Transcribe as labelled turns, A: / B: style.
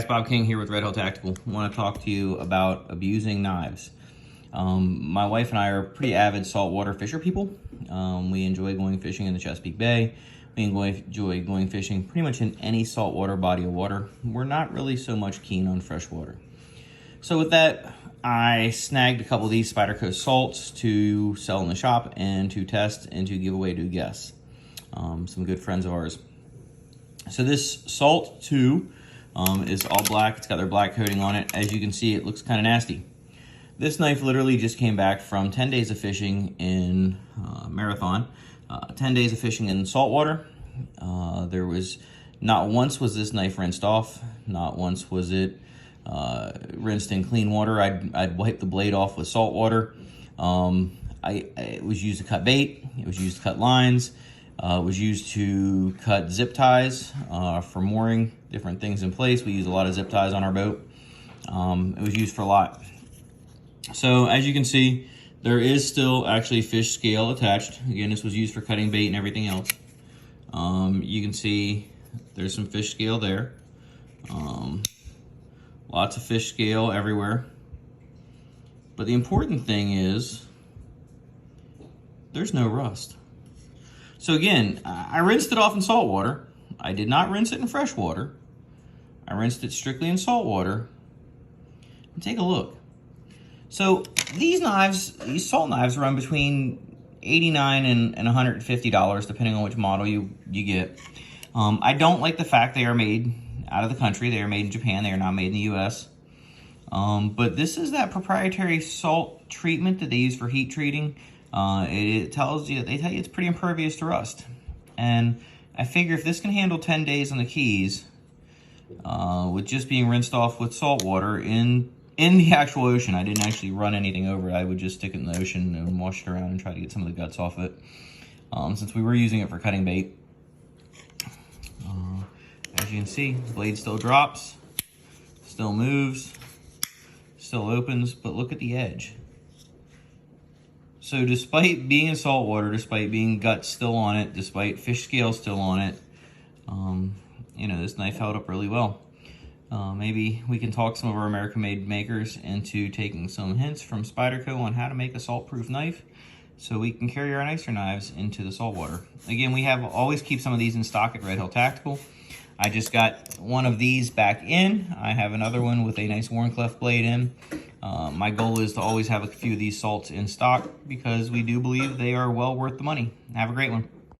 A: Bob King here with Red Hill Tactical. I want to talk to you about abusing knives. My wife and I are pretty avid saltwater fisher people. We enjoy going fishing in the Chesapeake Bay. We enjoy going fishing pretty much in any saltwater body of water. We're not really so much keen on freshwater. So with that, I snagged a couple of these Spyderco salts to sell in the shop and to test and to give away to guests. Some good friends of ours. So this Salt 2 is all black. It's got their black coating on it. As you can see, it looks kind of nasty. This knife literally just came back from 10 days of fishing in Marathon, 10 days of fishing in saltwater. There was not once was this knife rinsed off. Not once was it rinsed in clean water. I'd wipe the blade off with salt water. It was used to cut bait. It was used to cut lines. It was used to cut zip ties for mooring different things in place. We use a lot of zip ties on our boat. It was used for a lot. So as you can see, there is still actually fish scale attached. Again, this was used for cutting bait and everything else. You can see there's some fish scale there. Lots of fish scale everywhere. But the important thing is there's no rust. So again, I rinsed it off in salt water. I did not rinse it in fresh water. I rinsed it strictly in salt water. And take a look. So these knives, these salt knives run between $89 and $150, depending on which model you get. I don't like the fact they are made out of the country. They are made in Japan. They are not made in the US. But this is that proprietary salt treatment that they use for heat treating. It tells you, they tell you it's pretty impervious to rust. And I figure if this can handle 10 days on the Keys, with just being rinsed off with salt water in the actual ocean, I didn't actually run anything over it. I would just stick it in the ocean and wash it around and try to get some of the guts off it. Since we were using it for cutting bait. As you can see, the blade still drops, still moves, still opens, but look at the edge. So despite being in salt water, despite being guts still on it, despite fish scales still on it, you know, this knife held up really well. Maybe we can talk some of our American-made makers into taking some hints from Spyderco on how to make a salt-proof knife so we can carry our nicer knives into the saltwater. Again, we always keep some of these in stock at Red Hill Tactical. I just got one of these back in. I have another one with a nice Warncliffe blade in. My goal is to always have a few of these salts in stock because we do believe they are well worth the money. Have a great one.